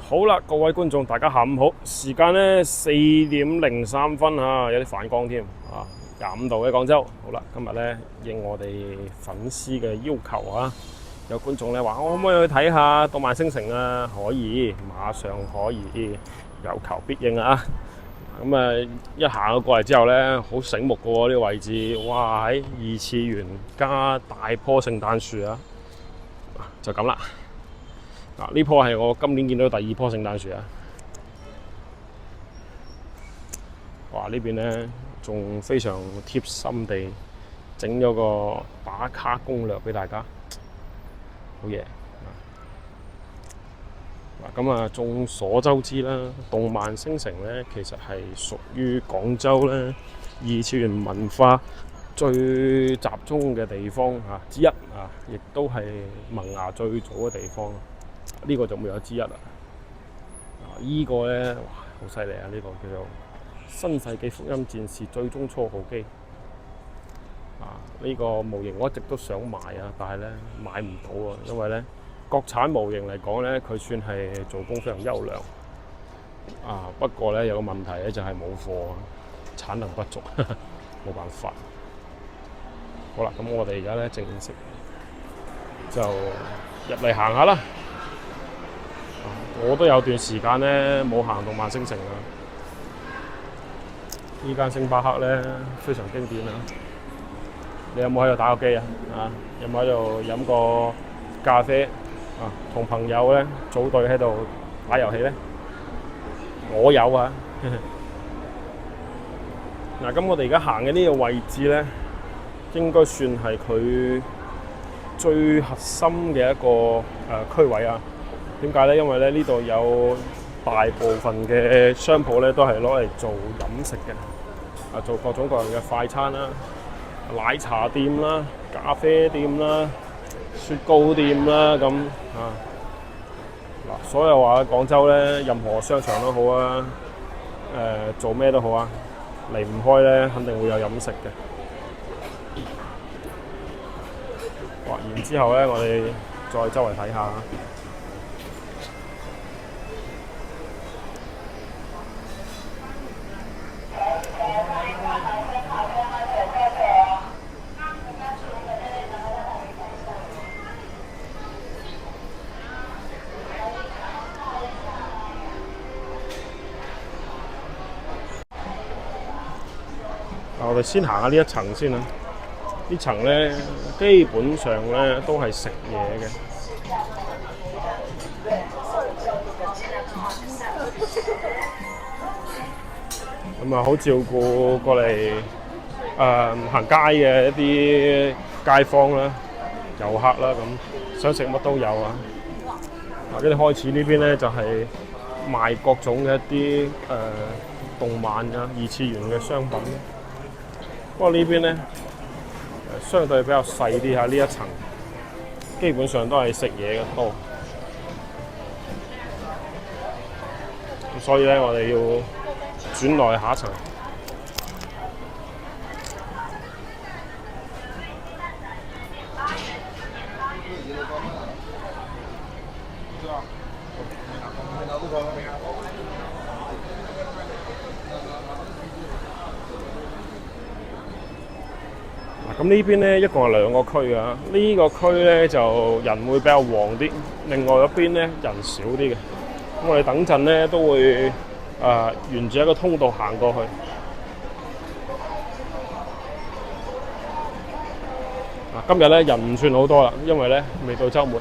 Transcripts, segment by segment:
好啦，各位觀眾，大家下午好。時間呢4:03啊，有啲反光添啊，25度嘅廣州。好啦，今日呢應我哋粉絲嘅要求啊，有觀眾呢話：我可唔可以去睇下動漫星城啊？可以，馬上可以，有求必應啊！咁啊，一行過嚟之後呢，好醒目嘅喎呢個位置，哇！喺二次元加大棵聖誕樹啊，就咁啦。呢棵係我今年見到第二棵聖誕樹啊！哇！呢邊呢仲非常貼心地整咗個打卡攻略俾大家，好嘢！咁啊，眾所周知啦，動漫星城呢其實係屬於廣州呢二次元文化最集中嘅地方之一啊，亦都係萌芽最早嘅地方。呢個就沒有之一啦。呢個呢，哇，好犀利啊！呢個叫做新世紀福音戰士最終初號機。呢個模型我一直都想買啊，但係呢買唔到啊，因為呢國產模型嚟講呢，佢算係做工非常優良。不過呢，有個問題呢，就係冇貨，產能不足，冇辦法。好啦，咁我哋而家呢正式就入嚟行下啦。我都有段時間呢冇行動漫星城啦。呢間星巴克呢非常經典啊！你有冇喺度打過機啊？有冇喺度飲過咖啡？同朋友呢組隊喺度打遊戲呢？我有啊。咁我哋而家行嘅呢個位置呢，應該算係佢最核心嘅一個區位啊。點解呢？因為呢度有大部分嘅商鋪呢都係攞嚟做飲食嘅，做各種各樣嘅快餐啦、奶茶店啦、咖啡店啦、雪糕店啦咁所有話廣州呢，任何商場都好啊，做咩都好啊，離唔開呢，肯定會有飲食嘅。然之後呢，我哋再周圍睇下。我哋先行下呢一層先啦。呢層呢，基本上呢都係食嘢嘅。咁好照顧過嚟行街嘅一啲街坊啦、遊客啦，咁想食乜都有啊。跟住開始呢邊呢，就係賣各種嘅一啲動漫二次元嘅商品。不過呢邊呢，相對比較細啲嚇，呢一層基本上都係食嘢嘅多。所以呢，我哋要轉落去下一層。咁呢邊呢，一共係兩個區啊。呢個區呢，就人會比較旺啲，另外一邊呢，人少啲嘅。咁我哋等陣呢，都會沿住一個通道行過去。今日呢，人唔算好多啦，因為呢未到週末。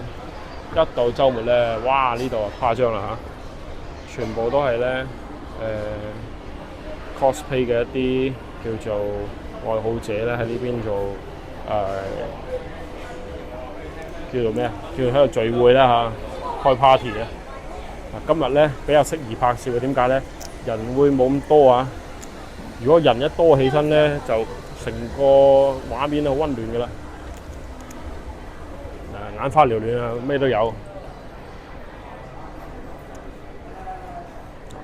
一到週末呢，哇！呢度誇張啦嚇，全部都係呢cosplay 嘅一啲叫做愛好者咧，喺呢邊做叫做咩啊？叫做喺度聚會啦嚇，開 party 啊！今日咧比較適宜拍攝嘅，點解咧？人會冇咁多啊！如果人一多起身咧，就成個畫面好溫暖㗎啦。眼花撩亂啊，咩都有。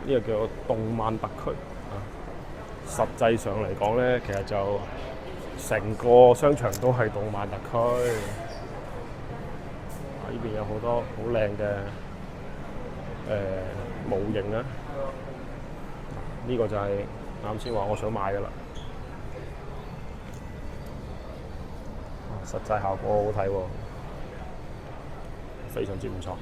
呢個叫做動漫特區啊。實際上嚟講咧，其實就成個商場都係動漫特區。呢邊有好多好靚嘅模型啊。呢個就係啱先話我想買嘅啦，實際效果好好睇喎，非常之唔錯。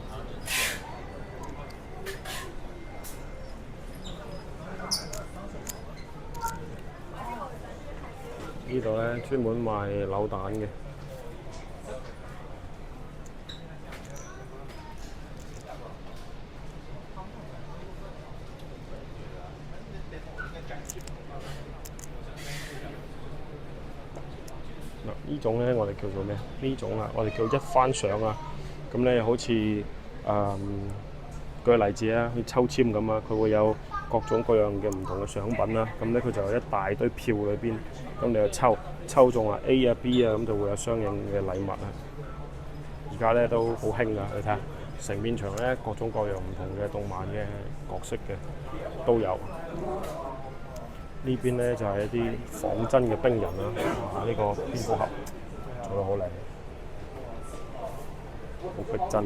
呢度咧專門賣扭蛋嘅。呢種咧我哋叫做咩？呢種啊，我哋叫一番賞啊。咁咧好似舉個例子啊，去抽籤咁啊，佢會有各種各樣嘅唔同嘅獎品啦。咁咧佢就有一大堆票裏邊，咁你就抽中啊 A 啊 B 啊，咁就會有相應嘅禮物啊。而家咧都好興㗎，你睇下成面牆咧各種各樣唔同嘅動漫嘅角色嘅都有。呢邊咧就係一啲仿真嘅冰人啦，呢個蝙蝠俠做得好靚，好逼真。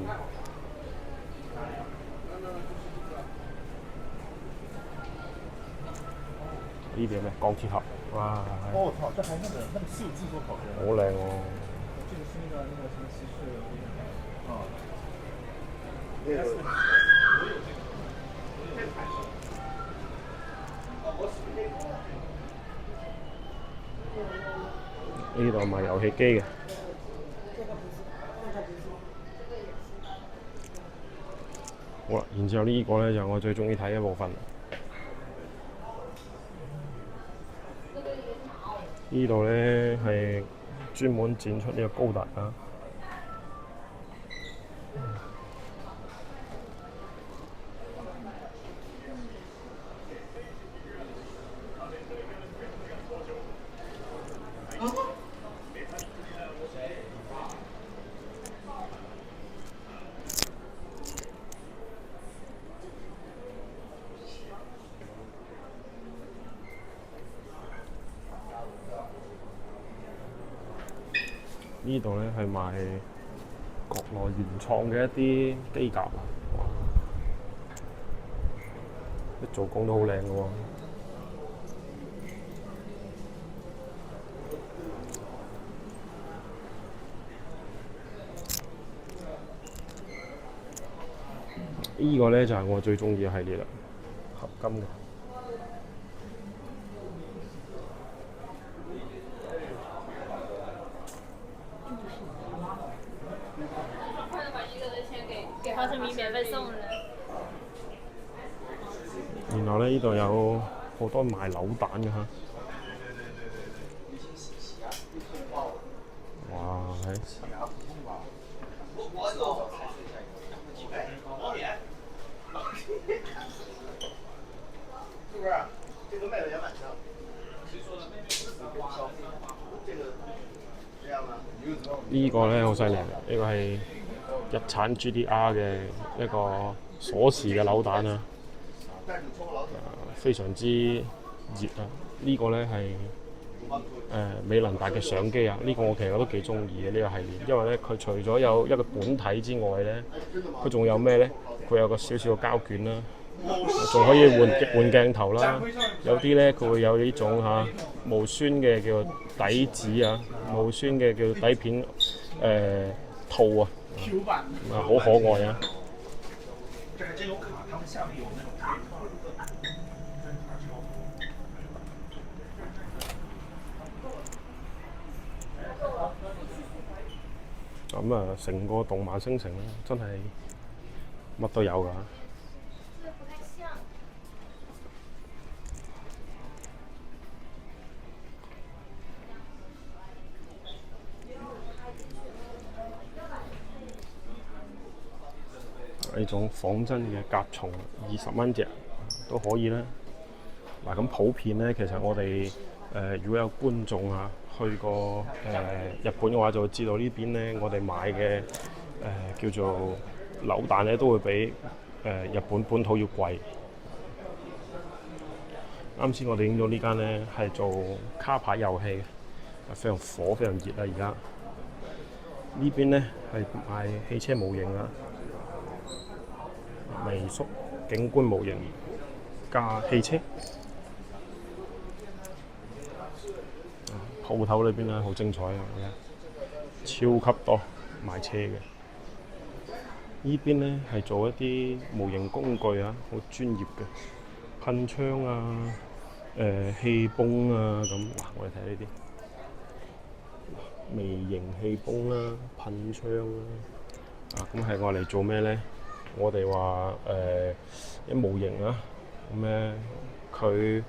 呢邊咩鋼鐵俠？哇！哦，操！这还那个细技术好好靚喎！这个是那个什么骑士啊？呢度賣遊戲機嘅。好啦，然之後呢個咧就係我最中意睇嘅部分。呢度咧係專門展出呢個高達啊。呢度咧係賣國內原創嘅一啲機甲啊，啲做工都好靚嘅喎。呢個咧就係我最中意嘅系列啦，合金嘅。花生米免費送人。然後咧，呢度有好多賣扭蛋嘅嚇。哇！係。是不是？这个卖的也蛮像。谁说的？这个这样吗？呢個咧好犀利，呢個係日產 GDR 嘅一個鎖匙嘅扭蛋啊，非常之熱啊！呢個咧係美能達嘅相機啊，呢個我其實都幾中意嘅呢個系列，因為咧佢除咗有一個本體之外咧，佢仲有咩咧？佢有個少少嘅膠卷啦，仲可以換鏡頭啦。有啲咧佢會有呢種無酸嘅叫底紙啊，無酸嘅叫底片套啊，好可愛啊！这还真有卡，他们下面有那种卡。咁啊，成個動漫星城咧，真係乜都有㗎。呢種仿真嘅甲蟲20蚊隻都可以啦。嗱，咁普遍咧，其實我哋如果有觀眾去過日本嘅話，就會知道呢邊咧，我哋買嘅叫做扭蛋咧，都會比日本本土要貴。啱先我哋影咗呢間咧係做卡牌遊戲嘅，非常火，非常熱啊！而家呢邊咧係賣汽車模型啊。微縮景觀模型加汽車。鋪頭裏邊咧好精彩啊！超級多賣車嘅。呢邊咧係做一啲模型工具啊，好專業嘅噴槍啊、氣泵啊咁。嗱，我哋睇呢啲微型氣泵啦、噴槍啦。咁係我嚟做咩咧？我哋話啲模型啊，咁咧佢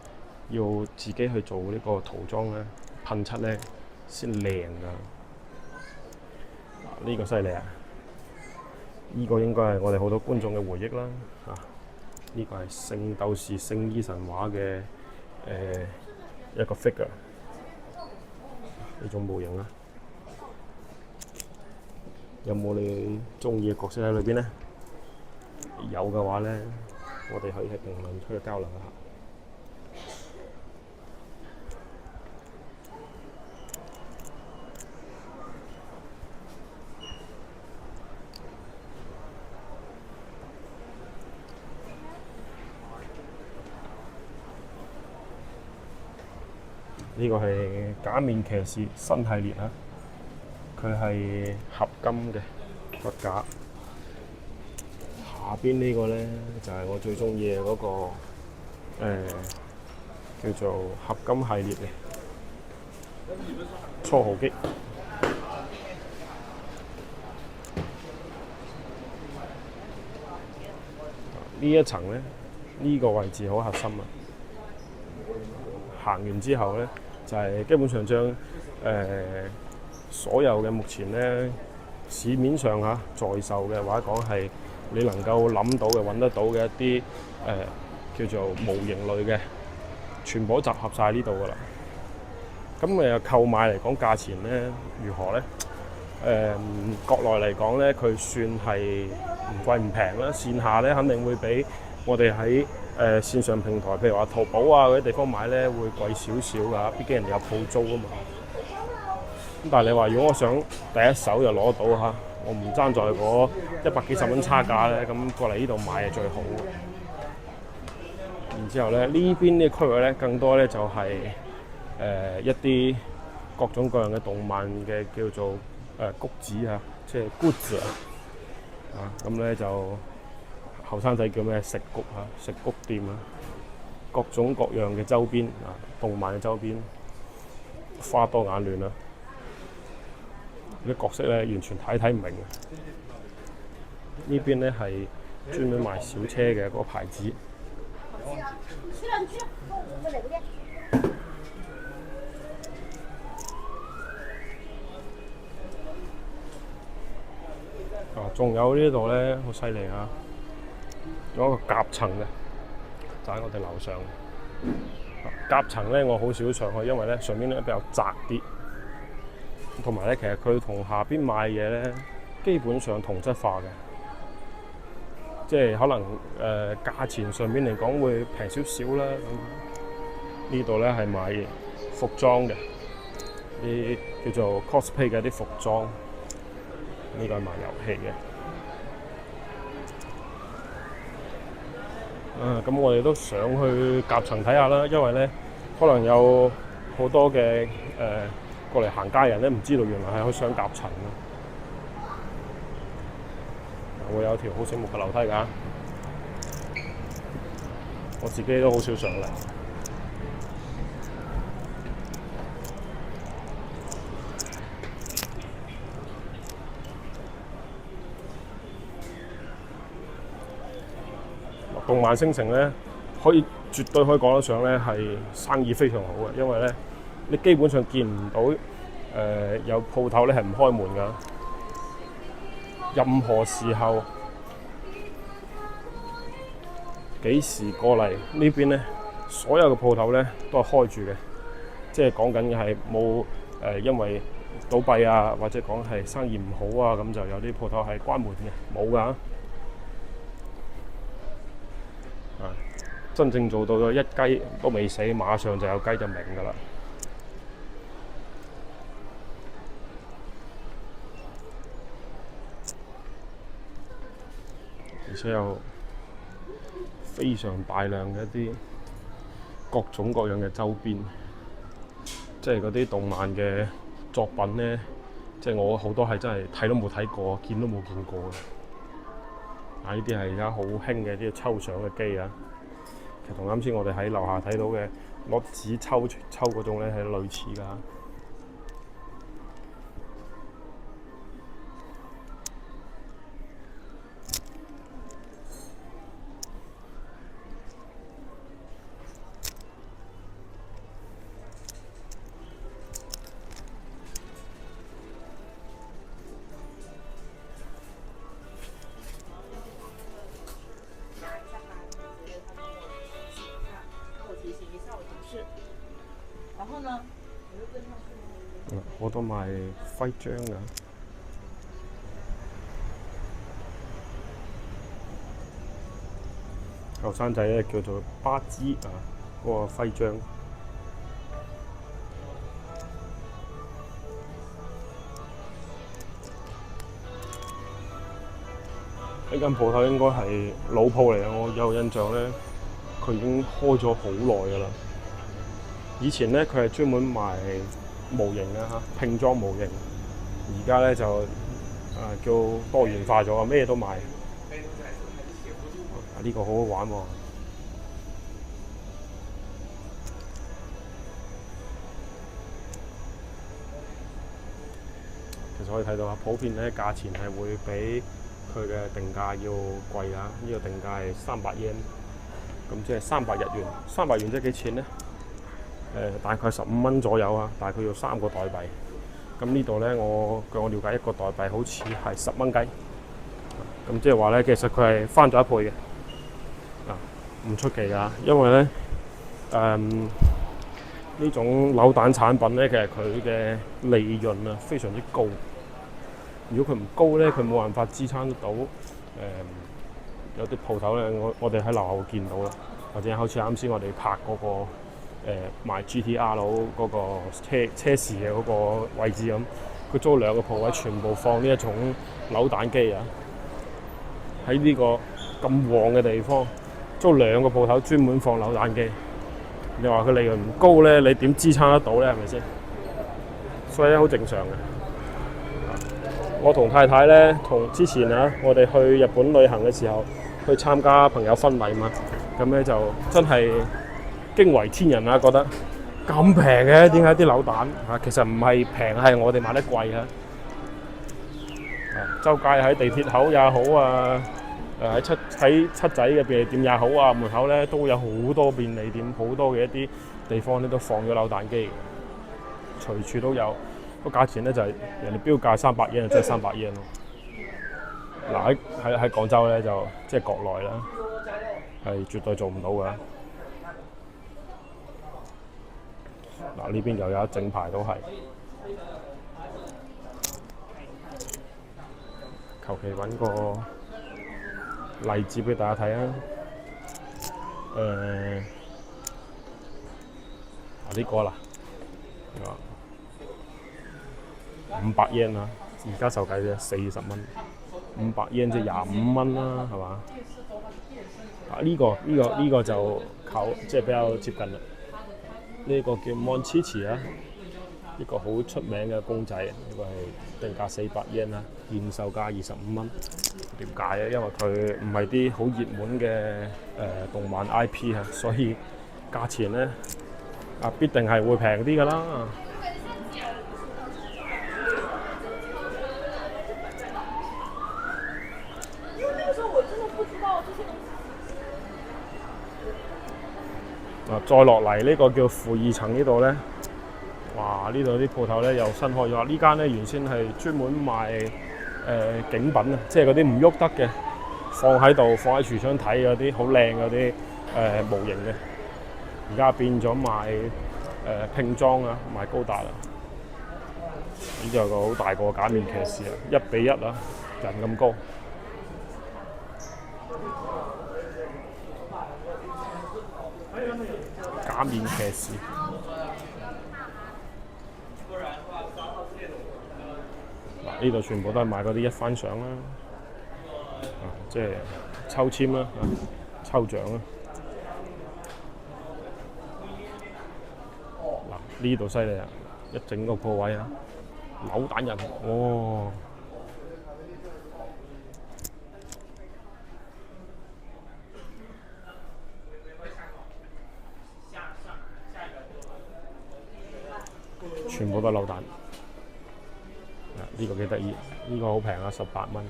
要自己去做呢個塗裝咧，噴漆咧先靚㗎。呢個犀利啊！呢個應該係我哋好多觀眾嘅回憶啦。呢個係聖鬥士聖衣神話嘅一個 figure 呢種模型啊。有冇你中意嘅角色喺裏邊呢？有嘅話咧，我哋可以喺評論區交流一下。呢個係假面騎士新系列啊！佢係合金嘅骨架。下邊呢個咧就係我最中意嘅嗰個叫做合金系列嘅初號機。呢一層咧，呢個位置好核心啊！行完之後咧，就係基本上將所有嘅目前咧市面上在售嘅，或者講係你能夠諗到嘅、揾得到嘅一啲叫做模型類嘅，全部都集合晒呢度㗎啦。咁購買嚟講價錢咧如何咧？國內嚟講咧，佢算係唔貴唔平啦。線下咧肯定會比我哋喺線上平台，譬如話淘寶啊嗰啲地方買咧，會貴少少㗎。畢竟人哋有鋪租啊嘛。咁但係你話如果我想第一手就攞到我唔爭在嗰100幾十蚊差價咧，咁過嚟呢度買係最好嘅。然之後咧，呢邊呢個區域咧，更多咧就係一啲各種各樣嘅動漫嘅叫做谷子即係 goods 咁咧就後生仔叫咩食谷食谷店各種各樣嘅周邊動漫嘅周邊花多眼亂啦。啲角色咧完全睇唔明嘅。呢邊咧係專門賣小車嘅嗰個牌子。仲有呢度咧好犀利有一個夾層嘅，就喺我哋樓上。夾層咧我好少上去，因為咧上面咧比較窄啲。同埋咧，其實佢同下邊賣嘢咧，基本上同質化嘅，即係可能價錢上面嚟講會平少少啦。咁呢度咧係賣服裝嘅，啲叫做 cosplay 嘅啲服裝。呢個係賣遊戲嘅。咁我哋都上去夾層睇下啦，因為咧可能有好多嘅過嚟行街人咧，唔知道原來係可以上夾層嘅。會有條好醒目嘅樓梯㗎，我自己都好少上嚟。動漫星城咧，絕對可以講得上咧係生意非常好嘅，因為咧你基本上見唔到有鋪頭咧係唔開門㗎。任何時候幾時過嚟呢邊咧，所有嘅鋪頭咧都係開住嘅，即係講緊嘅係冇因為倒閉啊，或者講係生意唔好啊，咁就有啲鋪頭係關門嘅，冇㗎。真正做到咗一雞都未死，馬上就有雞就明㗎啦。而且又非常大量嘅一啲各種各樣嘅周邊，即係嗰啲動漫嘅作品咧，即係我好多係真係睇都冇睇過，見都冇見過嘅。啊！呢啲係而家好興嘅啲抽相嘅機啊，其實同啱先我哋喺樓下睇到嘅攞紙抽嗰種咧係類似㗎。然後呢，好多賣徽章㗎。後生仔咧叫做巴茲啊，嗰個徽章。呢間鋪頭應該係老鋪嚟嘅，我有印象咧，佢已經開咗好耐㗎啦。以前咧佢係專門賣模型嘅嚇，拼裝模型。而家咧就叫多元化咗，咩都賣。呢個好好玩喎！其實可以睇到啊，普遍咧價錢係會比佢嘅定價要貴啊！呢個定價係300 yen， 咁即係300日元。300元即係幾錢咧？大概15蚊左右啊，大概要3個代幣。咁呢度咧，據我了解，一個代幣好似係10蚊雞。咁即係話咧，其實佢係翻咗一倍嘅。唔出奇㗎，因為咧呢種扭蛋產品咧，其實佢嘅利潤啊非常之高。如果佢唔高咧，佢冇辦法支撐得到。有啲鋪頭咧，我哋喺樓下會見到啦，或者好似啱先我哋拍嗰個賣 GTR 佬嗰個車匙嘅嗰個位置咁，佢租2個鋪位，全部放呢一種扭蛋機啊！喺呢個咁旺嘅地方，租2個鋪頭專門放扭蛋機，你話佢利潤唔高咧，你點支撐得到咧？係咪先？所以咧好正常嘅。我同太太咧，之前啊，我哋去日本旅行嘅時候，去參加朋友婚禮嘛，咁咧就真係驚為天人啊！覺得咁平嘅，點解啲扭蛋啊？其實唔係平，係我哋買得貴啊！周街喺地鐵口也好啊，喺七仔嘅便利店也好啊，門口咧都有好多便利店，好多嘅一啲地方咧都放咗扭蛋機，隨處都有。個價錢咧就係人哋標價300 yen，即係300 yen咯。嗱喺廣州咧就即係國內啦，係絕對做唔到㗎。嗱呢邊又有一整排都係，求其揾個例子俾大家睇啊！呢個啦，500 yen 啊，而家售價啫40蚊，500 yen 即係25蚊啦，係嘛？呢個就即係比較接近啦。呢個叫 Monchichi 啊，一個好出名嘅公仔，呢個係定價400 yen 啦，現售價25蚊。點解咧？因為佢唔係啲好熱門嘅動漫 IP 啊，所以價錢咧必定係會平啲㗎啦。再落嚟呢個叫負2層呢度咧，哇！呢度啲鋪頭咧又新開咗。呢間咧原先係專門賣景品啊，即係嗰啲唔喐得嘅，放喺度放喺櫥窗睇嗰啲好靚嗰啲模型嘅。而家變咗賣拼裝啊，賣高達啊。呢度有個好大個假面騎士啊，1比1啊，人咁高。假面騎士，呢度全部都係賣嗰啲一番賞啦，即係抽籤啦，抽獎啊！嗱，呢度犀利啊！一整個鋪位啊，扭蛋人哦！全部都係扭蛋。呢個幾得意，呢個好平啊，18蚊。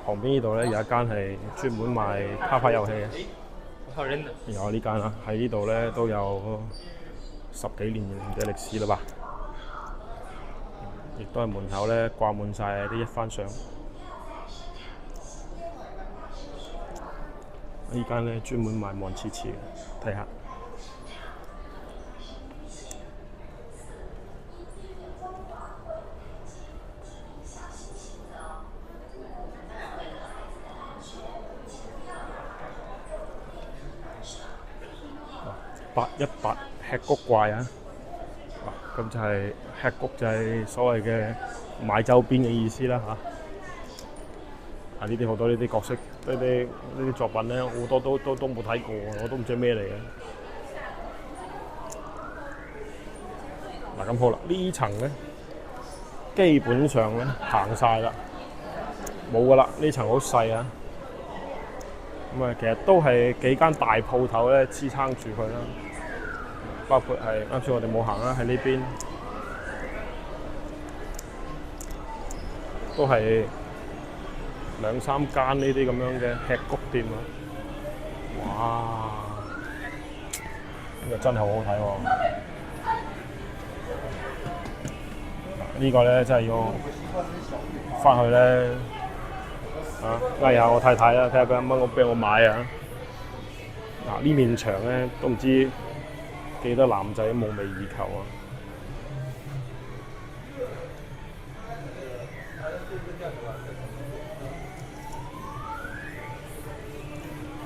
旁邊呢度咧有一間係專門賣卡牌遊戲嘅，有呢間啦，喺呢度咧都有10幾年嘅歷史啦吧。亦都係門口咧掛滿晒啲一番相。呢間咧專門賣望次次嘅，睇下。818吃谷怪啊！咁就係吃谷就係所謂嘅買周邊嘅意思啦嚇。啊！呢啲好多呢啲角色，呢啲作品咧，好多都冇睇過，我都唔知咩嚟嘅。嗱咁好啦，呢層咧基本上咧行晒啦，冇噶啦，呢層好細啊。咁啊，其實都係幾間大鋪頭咧支撐住佢啦，包括係啱先我哋冇行啦，喺呢邊都係2、3間呢啲咁樣嘅吃谷店啊！哇，呢個真係好好睇喎！呢個咧真係要翻去咧嗌下我太太啦，睇下佢啱啱俾我買啊！嗱，呢面牆咧都唔知幾多男仔夢寐以求啊！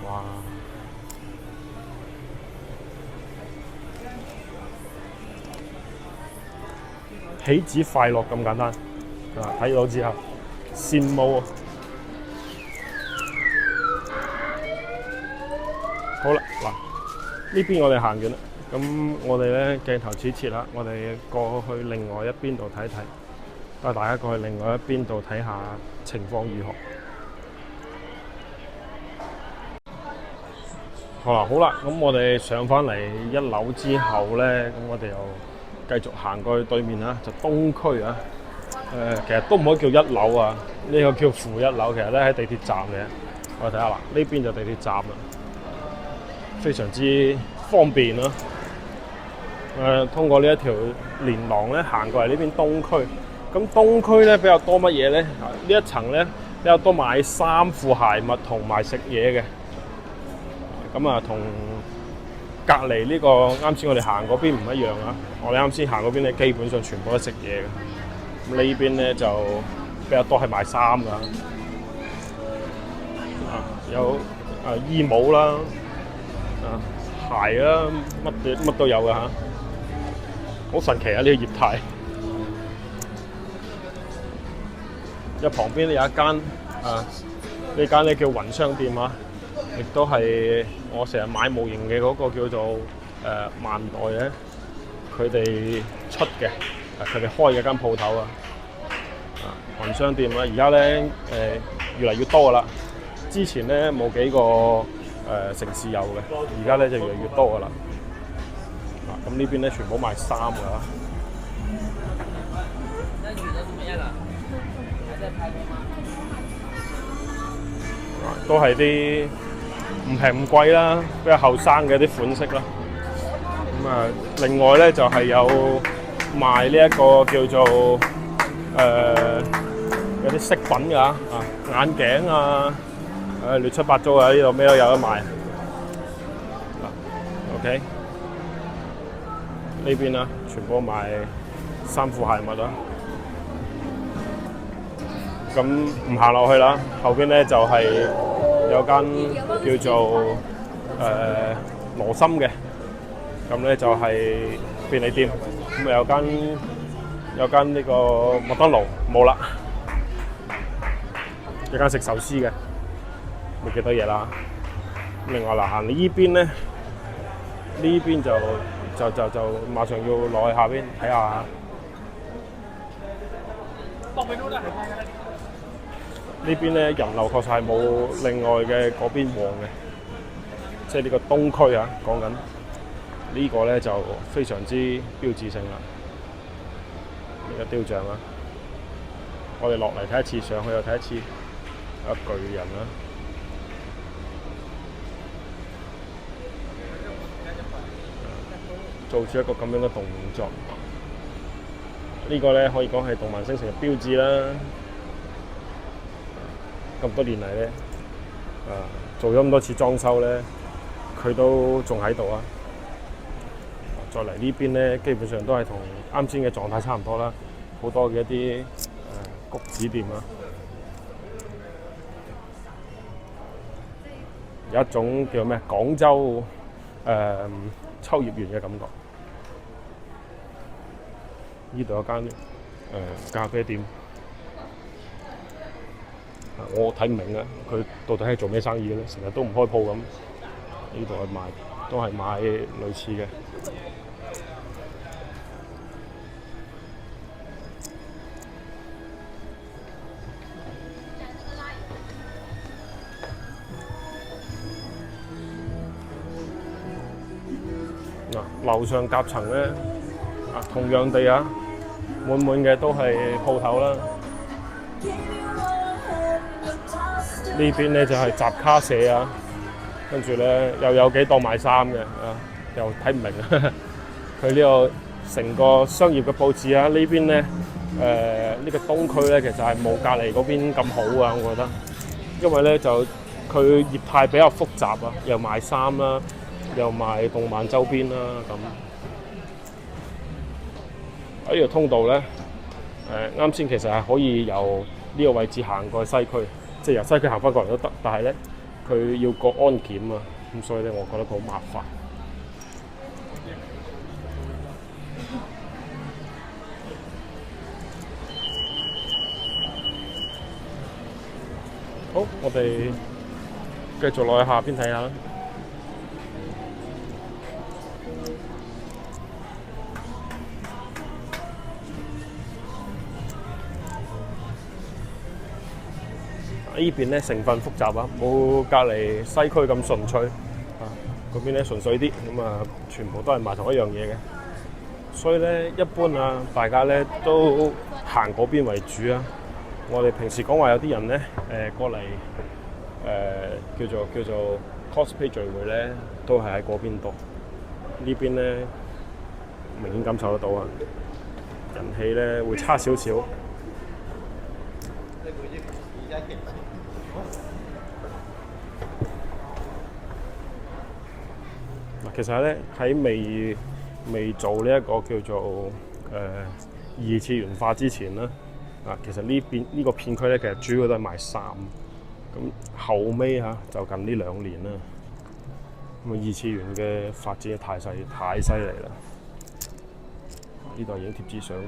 哇！喜子快樂咁簡單，睇到之後羨慕啊！好啦，嗱呢邊我哋行完啦，咁我哋咧鏡頭指切啦，我哋過去另外一邊度睇睇，帶大家過去另外一邊度睇下情況如何。好啦，咁我哋上翻嚟1樓之後咧，咁我哋又繼續行過去對面啦，就東區啊。其實都唔可以叫1樓啊，呢個叫負1樓。其實咧喺地鐵站嘅，我哋睇下啦，呢邊就地鐵站啦。非常之方便啦。通過呢一條連廊咧行過嚟呢邊東區。咁東區咧比較多乜嘢咧？呢一層咧比較多買衫褲鞋襪同埋食嘢嘅。咁啊，同隔離呢個啱先我哋行嗰邊唔一樣啊！我哋啱先行嗰邊咧，基本上全部都食嘢嘅。咁呢邊咧就比較多係賣衫㗎。有衣帽啦。鞋啦，乜都有㗎嚇，好神奇啊！呢個業態。一旁邊咧有一間呢間咧叫雲商店啊，亦都係我成日買模型嘅嗰個叫做萬代咧，佢哋出嘅，佢哋開嘅間鋪頭啊。雲商店啊，而家咧越嚟越多啦，之前咧冇幾個。城市有嘅，而家咧就越嚟越多噶啦。咁呢邊咧全部賣衫㗎。都係啲唔平唔貴啦，比較後生嘅啲款式啦。另外咧就係有賣呢一個叫做有啲飾品㗎，眼鏡啊。亂七八糟啊！呢度咩都有得賣。OK， 呢邊啊，全部賣衫褲鞋襪啦。咁唔行落去啦，後邊咧就係有間叫做羅森嘅，咁咧就係便利店。咁有間呢個麥當勞冇啦。一間食壽司嘅，冇幾多嘢啦。另外嗱，行你依邊咧，呢邊就馬上要落去下邊睇下。呢邊咧人流確實係冇另外嘅嗰邊旺嘅，即係呢個東區啊，講緊呢個咧就非常之標誌性啦。呢個雕像啊，我哋落嚟睇一次，上去又睇一次，有巨人啊！做出一個咁樣嘅動作，呢個咧可以講係動漫星城嘅標誌啦。咁多年嚟咧，做咗咁多次裝修咧，佢都仲喺度啊！再嚟呢邊咧，基本上都係同啱先嘅狀態差唔多啦，好多嘅一啲谷子店啊，有一種叫咩廣州秋葉原嘅感覺。呢度有間咖啡店，我睇唔明啊，佢到底係做咩生意嘅咧？成日都唔開鋪咁。呢度係賣，都係賣類似嘅。嗱，樓上夾層咧，同樣地啊，滿滿嘅都係鋪頭啦。呢邊咧就係雜卡社啊，跟住咧又有幾檔賣衫嘅又睇唔明啊。佢呢個成個商業嘅佈置啊，呢邊咧呢個東區咧其實係冇隔離嗰邊咁好啊，我覺得，因為咧就佢業態比較複雜啊，又賣衫啦，又賣動漫周邊啦咁。喺呢條通道咧，啱先其實係可以由呢個位置行過去西區，即係由西區行翻過嚟都得，但係咧佢要過安檢啊，咁所以咧我覺得佢好麻煩。好，我哋繼續落去下邊睇下啦。呢邊咧成分複雜啊，冇隔離西區咁純粹啊，嗰邊咧純粹啲，咁啊全部都係賣同一樣嘢嘅，所以咧一般啊，大家咧都行嗰邊為主啊。我哋平時講話有啲人咧過嚟叫做 cosplay 聚會咧，都係喺嗰邊度。呢邊咧明顯感受得到啊，人氣咧會差少少。其實咧喺未做呢一個叫做二次元化之前咧，其實呢個片區咧其實主要都係賣衫，咁後尾就近呢2年啦，咁二次元嘅發展太犀利啦，呢度已經貼紙相嘅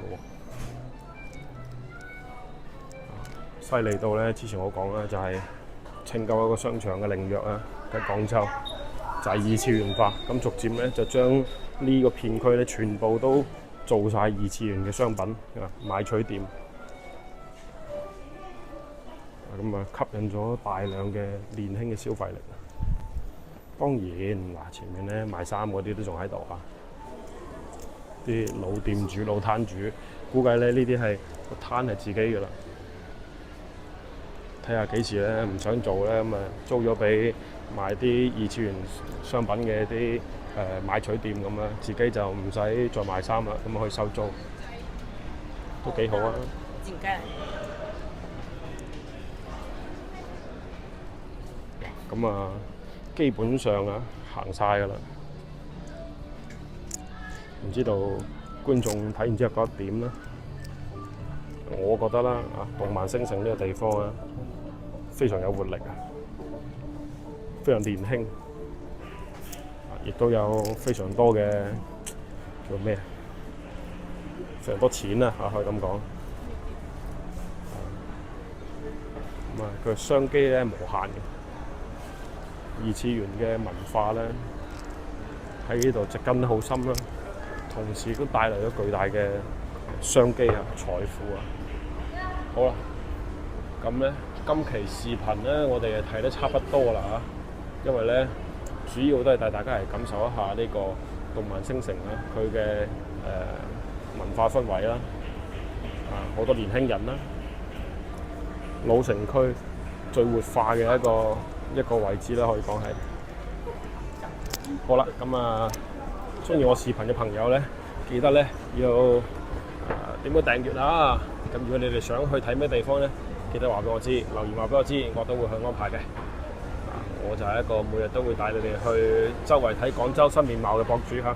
喎，犀利到咧之前我講啦，就係拯救一個商場嘅靈藥啊，喺廣州。就係二次元化，咁逐漸咧就將呢個片區咧全部都做晒二次元嘅商品買取店，咁啊吸引咗大量嘅年輕嘅消費力。當然嗱，前面咧賣衫嗰啲都仲喺度啊，啲老店主、老攤主，估計咧呢啲係個攤係自己㗎啦。睇下幾時咧唔想做咧，咁啊租咗俾賣啲二次元商品嘅啲買取店咁啦，自己就唔使再賣衫啦，咁可以收租，都幾好啊！咁啊，基本上行晒㗎啦，唔知道觀眾睇完之後覺得點啦？我覺得啦，動漫星城呢個地方非常有活力啊，非常年輕，亦都有非常多嘅叫咩？非常多錢啊！可以咁講，咁啊，佢商機咧無限嘅，二次元嘅文化咧喺呢度植根得好深啦，同時都帶嚟咗巨大嘅商機啊、財富啊。好啦，咁咧今期視頻咧我哋睇得差不多啦嚇，因為咧主要都係帶大家嚟感受一下呢個動漫星城啦，佢嘅文化氛圍啦，好多年輕人啦，老城區最活化嘅一個位置啦，可以講係。好啦，咁啊，中意我視頻嘅朋友咧，記得咧要點個訂閱啊！咁如果你哋想去睇咩地方咧，記得話俾我知，留言話俾我知，我都會去安排嘅。我就係一個每日都會帶你哋去周圍睇廣州新面貌嘅博主嚇。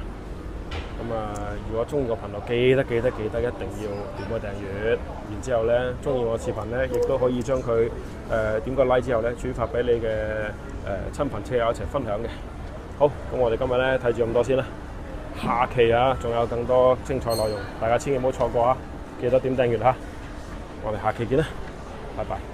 咁如果中意個頻道，記得一定要點個訂閱。然之後咧，中意我視頻咧，亦都可以將佢點個 like 之後咧，轉發俾你嘅親朋戚友一齊分享嘅。好，咁我哋今日咧睇住咁多先啦。下期仲有更多精彩內容，大家千祈唔好錯過啊！記得點訂閱嚇。我哋下期見啦，拜拜。